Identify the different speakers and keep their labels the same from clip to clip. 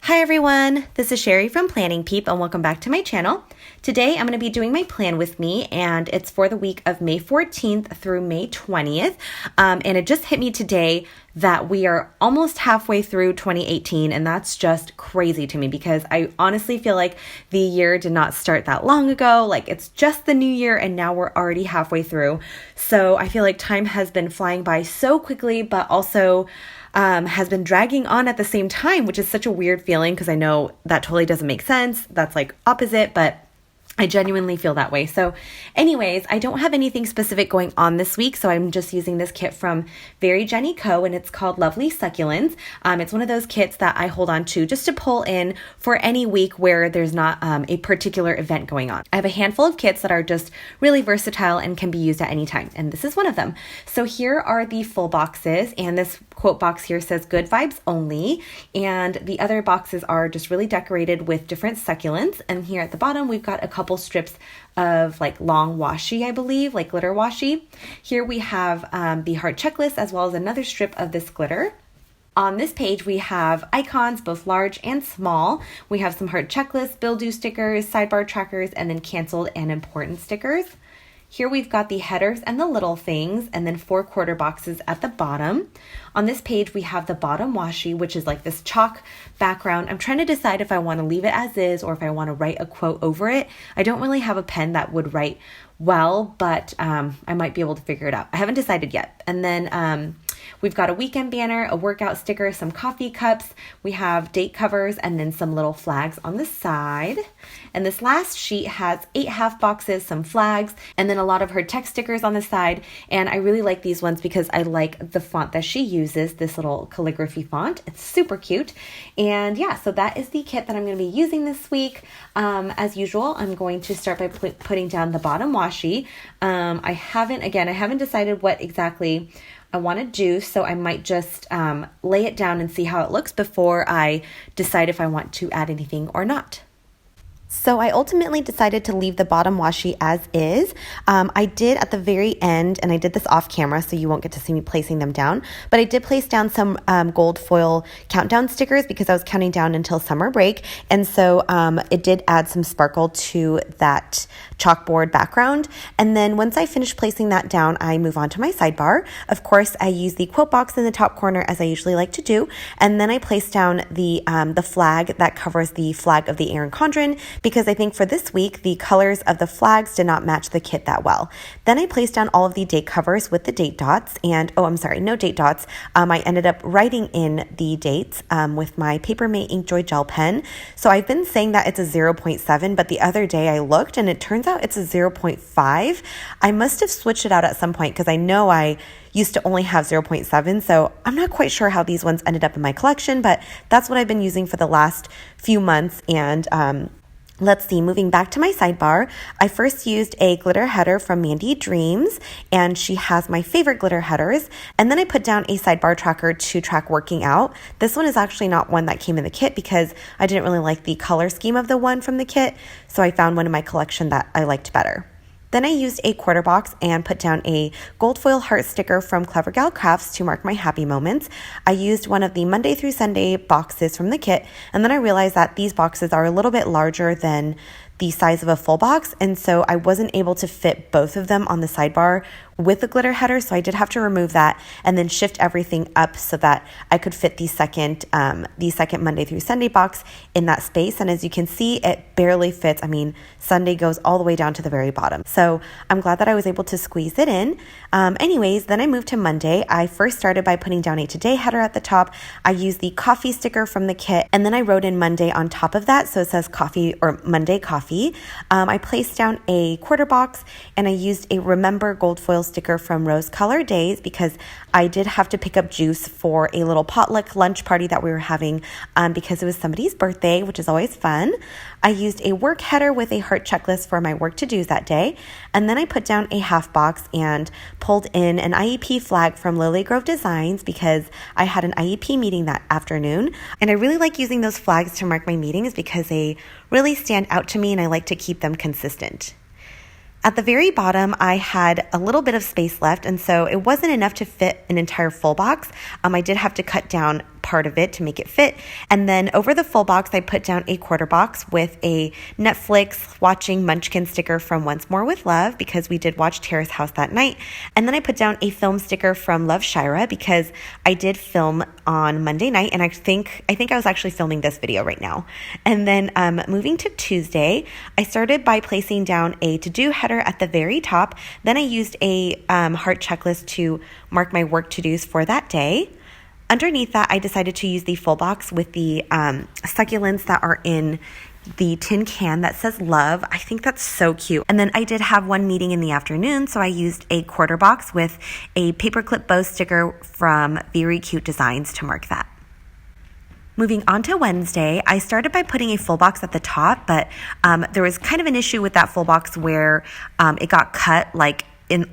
Speaker 1: Hi everyone, this is Sherry from Planning Peep and welcome back to my channel. Today I'm going to be doing my plan with me and it's for the week of May 14th through May 20th. And it just hit me today that we are almost halfway through 2018 and that's just crazy to me because I honestly feel like the year did not start that long ago. Like it's just the new year and now we're already halfway through. So I feel like time has been flying by so quickly, but also has been dragging on at the same time, which is such a weird feeling because I know that totally doesn't make sense. That's like opposite, but I genuinely feel that way. So anyways, I don't have anything specific going on this week, so I'm just using this kit from Very Jenny Co. and it's called Lovely Succulents. It's one of those kits that I hold on to just to pull in for any week where there's not a particular event going on. I have a handful of kits that are just really versatile and can be used at any time, and this is one of them. So here are the full boxes, and this quote box here says good vibes only, and the other boxes are just really decorated with different succulents. And here at the bottom we've got a couple strips of like long washi, I believe, like glitter washi. Here we have the heart checklist as well as another strip of this glitter. On this page, we have icons, both large and small. We have some heart checklists, bill due stickers, sidebar trackers, and then canceled and important stickers. Here we've got the headers and the little things, and then 4 quarter boxes at the bottom. On this page, we have the bottom washi, which is like this chalk background. I'm trying to decide if I want to leave it as is or if I want to write a quote over it. I don't really have a pen that would write well, but I might be able to figure it out. I haven't decided yet. And then we've got a weekend banner, a workout sticker, some coffee cups. We have date covers and then some little flags on the side. And this last sheet has 8 half boxes, some flags, and then a lot of her text stickers on the side. And I really like these ones because I like the font that she uses, this little calligraphy font. It's super cute. And yeah, so that is the kit that I'm going to be using this week. As usual, I'm going to start by putting down the bottom washi. I haven't decided what exactly I want to do, so I might just lay it down and see how it looks before I decide if I want to add anything or not. So I ultimately decided to leave the bottom washi as is. I did at the very end, and I did this off camera so you won't get to see me placing them down, but I did place down some gold foil countdown stickers because I was counting down until summer break, and so it did add some sparkle to that chalkboard background. And then once I finish placing that down, I move on to my sidebar. Of course, I use the quote box in the top corner as I usually like to do, and then I place down the flag that covers the flag of the Erin Condren, because I think for this week, the colors of the flags did not match the kit that well. Then I placed down all of the date covers with the date dots, and no date dots. I ended up writing in the dates with my Papermate Inkjoy gel pen. So I've been saying that it's a 0.7, but the other day I looked and it turns out it's a 0.5. I must have switched it out at some point because I know I used to only have 0.7, so I'm not quite sure how these ones ended up in my collection, but that's what I've been using for the last few months. And let's see, moving back to my sidebar, I first used a glitter header from Mandy Dreams, and she has my favorite glitter headers. And then I put down a sidebar tracker to track working out. This one is actually not one that came in the kit because I didn't really like the color scheme of the one from the kit, so I found one in my collection that I liked better. Then I used a quarter box and put down a gold foil heart sticker from Clever Gal Crafts to mark my happy moments. I used one of the Monday through Sunday boxes from the kit, and then I realized that these boxes are a little bit larger than the size of a full box, and so I wasn't able to fit both of them on the sidebar with the glitter header, so I did have to remove that and then shift everything up so that I could fit the second Monday through Sunday box in that space. And as you can see, it barely fits. I mean, Sunday goes all the way down to the very bottom. So I'm glad that I was able to squeeze it in. Anyways, then I moved to Monday. I first started by putting down a today header at the top. I used the coffee sticker from the kit, and then I wrote in Monday on top of that, so it says coffee or Monday coffee. I placed down a quarter box, and I used a remember gold foil sticker from Rose Color Days because I did have to pick up juice for a little potluck lunch party that we were having because it was somebody's birthday, which is always fun. I used a work header with a heart checklist for my work to-dos that day, and then I put down a half box and pulled in an IEP flag from Lily Grove Designs because I had an IEP meeting that afternoon, and I really like using those flags to mark my meetings because they really stand out to me and I like to keep them consistent. At the very bottom, I had a little bit of space left, and so it wasn't enough to fit an entire full box. I did have to cut down part of it to make it fit. And then over the full box, I put down a quarter box with a Netflix watching Munchkin sticker from Once More with Love, because we did watch Terrace House that night. And then I put down a film sticker from Love Shira, because I did film on Monday night, and I think I was actually filming this video right now. And then moving to Tuesday, I started by placing down a to-do header at the very top. Then I used a heart checklist to mark my work to-dos for that day. Underneath that, I decided to use the full box with the succulents that are in the tin can that says love. I think that's so cute. And then I did have one meeting in the afternoon, so I used a quarter box with a paperclip bow sticker from Very Cute Designs to mark that. Moving on to Wednesday, I started by putting a full box at the top, but there was kind of an issue with that full box where it got cut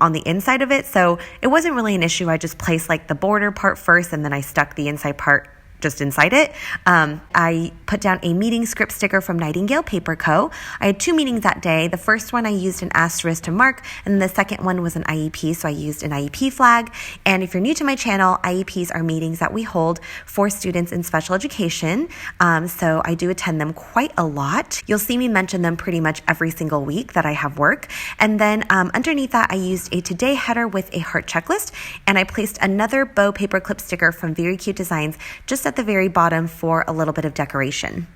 Speaker 1: on the inside of it, so it wasn't really an issue. I just placed the border part first, and then I stuck the inside part just inside it. I put down a meeting script sticker from Nightingale Paper Co. I had 2 meetings that day. The first one I used an asterisk to mark, and the second one was an IEP, so I used an IEP flag. And if you're new to my channel, IEPs are meetings that we hold for students in special education, so I do attend them quite a lot. You'll see me mention them pretty much every single week that I have work. And then underneath that, I used a today header with a heart checklist, and I placed another bow paperclip sticker from Very Cute Designs just at the very bottom for a little bit of decoration.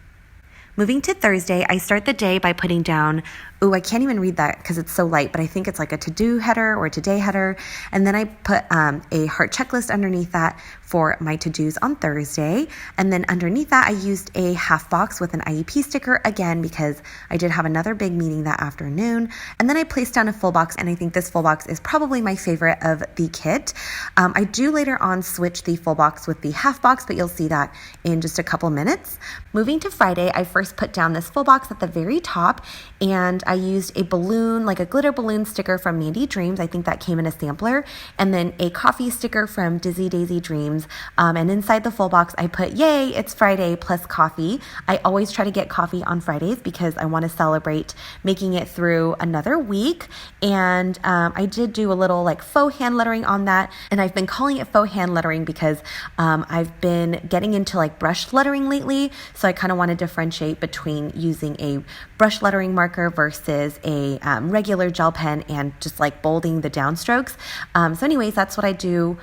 Speaker 1: Moving to Thursday, I start the day by putting down, I can't even read that because it's so light, but I think it's like a to-do header or a today header. And then I put a heart checklist underneath that for my to-dos on Thursday. And then underneath that, I used a half box with an IEP sticker again, because I did have another big meeting that afternoon. And then I placed down a full box, and I think this full box is probably my favorite of the kit. I do later on switch the full box with the half box, but you'll see that in just a couple minutes. Moving to Friday, I first put down this full box at the very top, and I used a balloon, like a glitter balloon sticker from Mandy Dreams. I think that came in a sampler. And then a coffee sticker from Dizzy Daisy Dreams. And inside the full box, I put, yay, it's Friday plus coffee. I always try to get coffee on Fridays because I want to celebrate making it through another week. And I did do a little faux hand lettering on that. And I've been calling it faux hand lettering because I've been getting into brush lettering lately. So I kind of want to differentiate between using a brush lettering marker versus a regular gel pen and just bolding the downstrokes. So anyways, that's what I do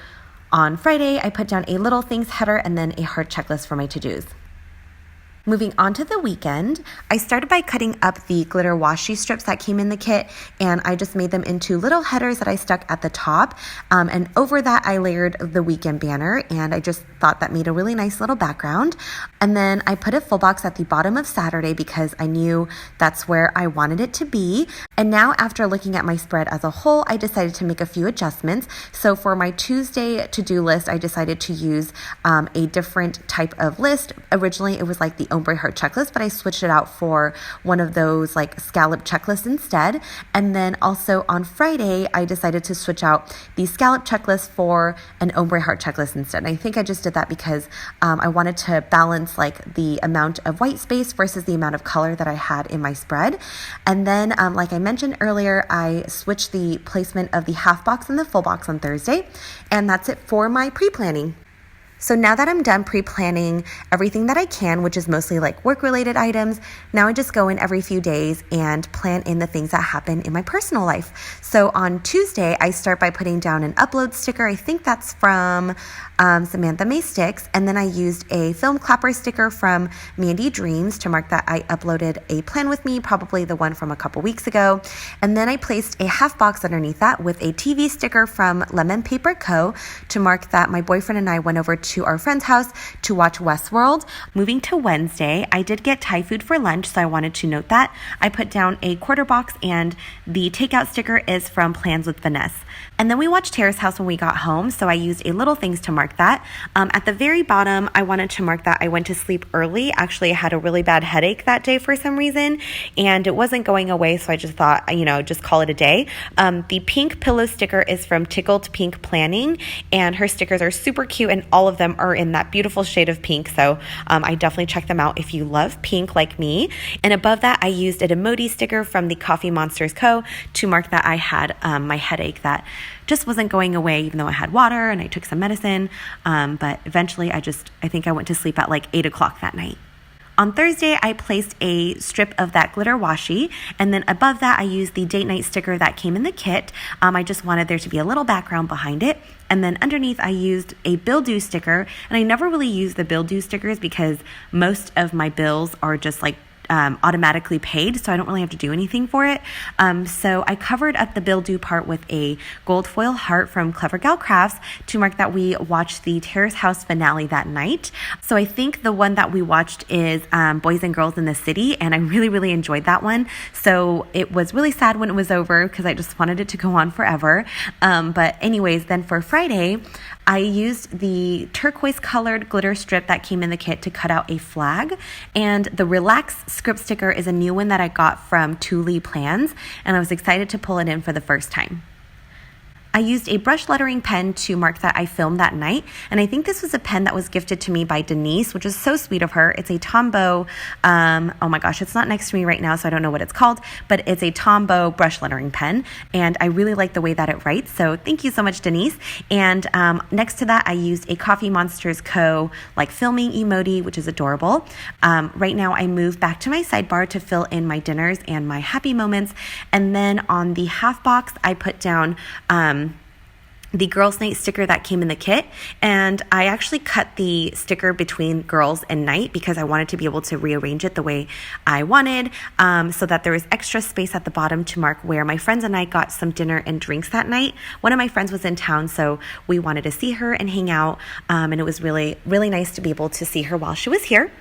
Speaker 1: on Friday. I put down a little things header and then a heart checklist for my to-dos. Moving on to the weekend, I started by cutting up the glitter washi strips that came in the kit, and I just made them into little headers that I stuck at the top. And over that, I layered the weekend banner, and I just thought that made a really nice little background. And then I put a full box at the bottom of Saturday because I knew that's where I wanted it to be. And now, after looking at my spread as a whole, I decided to make a few adjustments. So for my Tuesday to-do list, I decided to use a different type of list. Originally, it was the ombre heart checklist, but I switched it out for one of those scallop checklists instead. And then also on Friday, I decided to switch out the scallop checklist for an ombre heart checklist instead. And I think I just did that because I wanted to balance the amount of white space versus the amount of color that I had in my spread. And then, like I mentioned earlier, I switched the placement of the half box and the full box on Thursday. And that's it for my pre-planning. So now that I'm done pre-planning everything that I can, which is mostly work-related items, now I just go in every few days and plan in the things that happen in my personal life. So on Tuesday, I start by putting down an upload sticker. I think that's from Samantha May Sticks. And then I used a film clapper sticker from Mandy Dreams to mark that I uploaded a plan with me, probably the one from a couple weeks ago. And then I placed a half box underneath that with a TV sticker from Lemon Paper Co. to mark that my boyfriend and I went over to our friend's house to watch Westworld. Moving to Wednesday, I did get Thai food for lunch, so I wanted to note that. I put down a quarter box, and the takeout sticker is from Plans with Vanessa. And then we watched Terrace House when we got home, so I used a little things to mark that. At the very bottom, I wanted to mark that I went to sleep early. Actually, I had a really bad headache that day for some reason, and it wasn't going away, so I just thought, just call it a day. The pink pillow sticker is from Tickled Pink Planning, and her stickers are super cute, and all of them them are in that beautiful shade of pink. So I definitely check them out if you love pink like me. And above that, I used an emoji sticker from the Coffee Monsters Co. to mark that I had my headache that just wasn't going away, even though I had water and I took some medicine. But eventually I think I went to sleep at like 8 o'clock that night. On Thursday, I placed a strip of that glitter washi, and then above that, I used the date night sticker that came in the kit. I just wanted there to be a little background behind it. And then underneath, I used a bill due sticker, and I never really use the bill due stickers because most of my bills are just like automatically paid, so I don't really have to do anything for it. So I covered up the bill due part with a gold foil heart from Clever Gal Crafts to mark that we watched the Terrace House finale that night. So I think the one that we watched is Boys and Girls in the City, and I really, really enjoyed that one. So it was really sad when it was over because I just wanted it to go on forever. But anyways, then for Friday, I used the turquoise colored glitter strip that came in the kit to cut out a flag, and the Relax script sticker is a new one that I got from Thule Plans, and I was excited to pull it in for the first time. I used a brush lettering pen to mark that I filmed that night, and I think this was a pen that was gifted to me by Denise, which is so sweet of her. It's a Tombow, oh my gosh, it's not next to me right now, so I don't know what it's called, but it's a Tombow brush lettering pen, and I really like the way that it writes, so thank you so much, Denise. And next to that, I used a Coffee Monsters Co. like filming emoji, which is adorable. Right now, I moved back to my sidebar to fill in my dinners and my happy moments, and then on the half box, I put down the Girls Night sticker that came in the kit, and I actually cut the sticker between girls and night because I wanted to be able to rearrange it the way I wanted, so that there was extra space at the bottom to mark where my friends and I got some dinner and drinks that night. One of my friends was in town, so we wanted to see her and hang out, and it was really, really nice to be able to see her while she was here.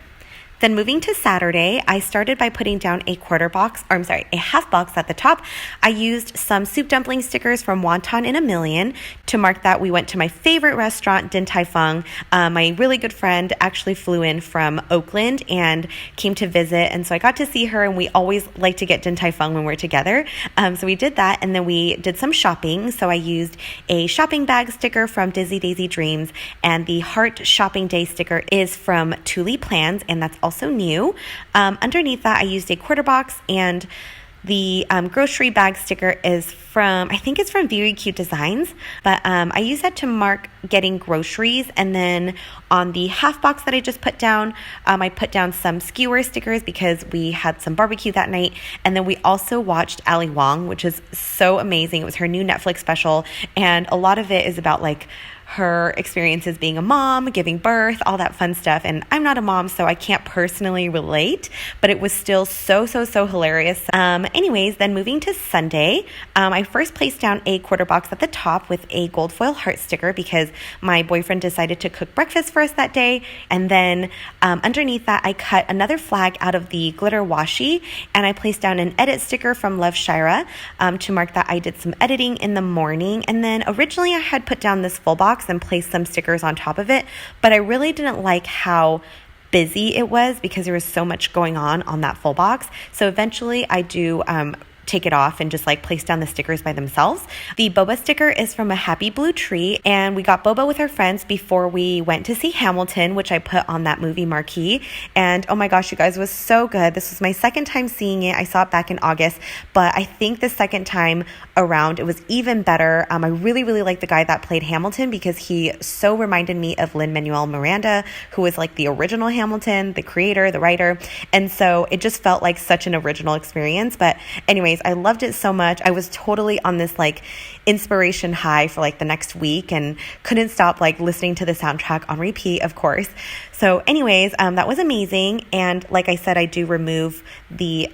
Speaker 1: Then moving to Saturday, I started by putting down a half box at the top. I used some soup dumpling stickers from Wonton in a Million to mark that we went to my favorite restaurant, Din Tai Fung. My really good friend actually flew in from Oakland and came to visit, and so I got to see her, and we always like to get Din Tai Fung when we're together. So we did that, and then we did some shopping. So I used a shopping bag sticker from Dizzy Daisy Dreams, and the Heart Shopping Day sticker is from Thule Plans, and that's also new. Underneath that, I used a quarter box, and the grocery bag sticker is I think it's from Very Cute Designs, but I use that to mark getting groceries. And then on the half box that I just put down, I put down some skewer stickers because we had some barbecue that night. And then we also watched Ali Wong, which is so amazing. It was her new Netflix special, and a lot of it is about like her experiences being a mom, giving birth, all that fun stuff. And I'm not a mom, so I can't personally relate, but it was still so hilarious. Anyways, then moving to Sunday, I first placed down a quarter box at the top with a gold foil heart sticker because my boyfriend decided to cook breakfast for us that day. And then underneath that, I cut another flag out of the glitter washi, and I placed down an edit sticker from Love Shira to mark that I did some editing in the morning. And then originally I had put down this full box and placed some stickers on top of it, but I really didn't like how busy it was because there was so much going on that full box. So eventually I do take it off and just like place down the stickers by themselves. The boba sticker is from A Happy Blue Tree, and we got boba with our friends before we went to see Hamilton, which I put on that movie marquee. And oh my gosh, you guys, it was so good. This was my second time seeing it. I saw it back in August, but I think the second time around it was even better. I really liked the guy that played Hamilton because he so reminded me of Lin-Manuel Miranda, who was like the original Hamilton, the creator, the writer. And so it just felt like such an original experience. But anyways, I loved it so much. I was totally on this like inspiration high for like the next week and couldn't stop like listening to the soundtrack on repeat, of course. So anyways, that was amazing. And like I said, I do remove the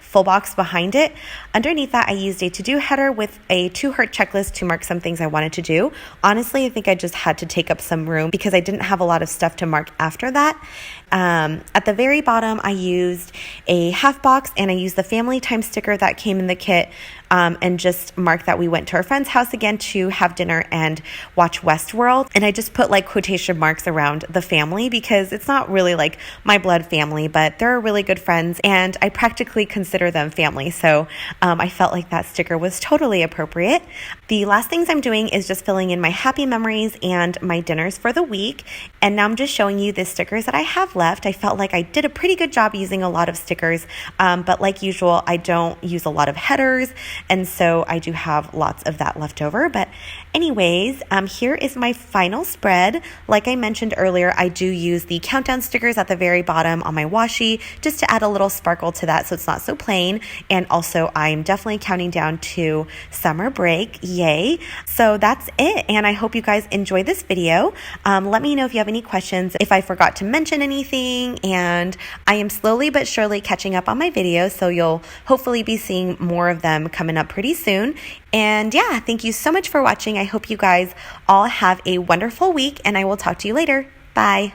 Speaker 1: full box behind it. Underneath that, I used a to-do header with a to-heart checklist to mark some things I wanted to do. Honestly, I think I just had to take up some room because I didn't have a lot of stuff to mark after that. At the very bottom, I used a half box, and I used the family time sticker that came in the kit, and just marked that we went to our friend's house again to have dinner and watch Westworld. And I just put like quotation marks around the family because it's not really like my blood family, but they're really good friends, and I practically consider them family. So I felt like that sticker was totally appropriate. The last things I'm doing is just filling in my happy memories and my dinners for the week. And now I'm just showing you the stickers that I have left. I felt like I did a pretty good job using a lot of stickers, but like usual, I don't use a lot of headers, and so I do have lots of that left over. But anyways, here is my final spread. Like I mentioned earlier, I do use the countdown stickers at the very bottom on my washi just to add a little sparkle to that so it's not so plain. And also, I'm definitely counting down to summer break. Yay. So that's it. And I hope you guys enjoyed this video. Let me know if you have any questions, if I forgot to mention anything. And I am slowly but surely catching up on my videos, so you'll hopefully be seeing more of them coming up pretty soon. And yeah, thank you so much for watching. I hope you guys all have a wonderful week, and I will talk to you later. Bye.